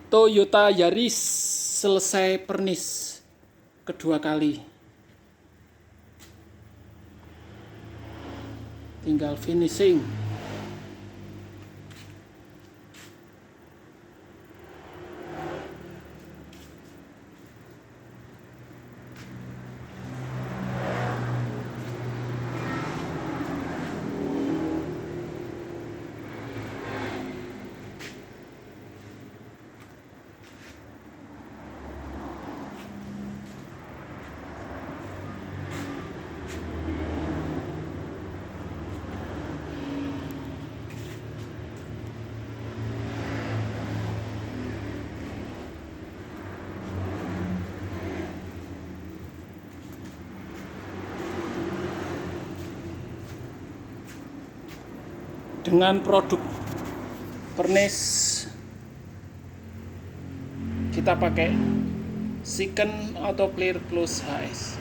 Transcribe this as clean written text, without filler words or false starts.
Toyota Yaris selesai pernis kedua kali. Tinggal finishing. Dengan produk pernis kita pakai Second Auto Clear Plus HS.